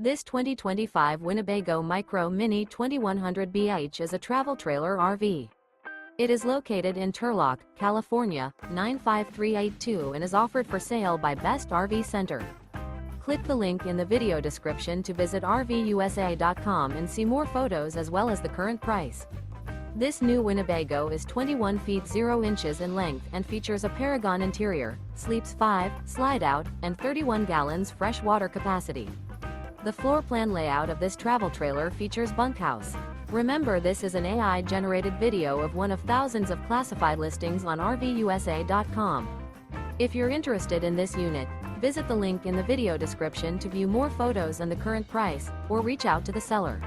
This 2025 Winnebago Micro Minnie 2100 BH is a travel trailer RV. It is located in Turlock, California, 95382 and is offered for sale by Best RV Center. Click the link in the video description to visit RVUSA.com and see more photos as well as the current price. This new Winnebago is 21 feet 0 inches in length and features a Paragon interior, sleeps 5, slide-out, and 31 gallons fresh water capacity. The floor plan layout of this travel trailer features Bunkhouse. Remember, this is an AI-generated video of one of thousands of classified listings on RVUSA.com. If you're interested in this unit, visit the link in the video description to view more photos and the current price, or reach out to the seller.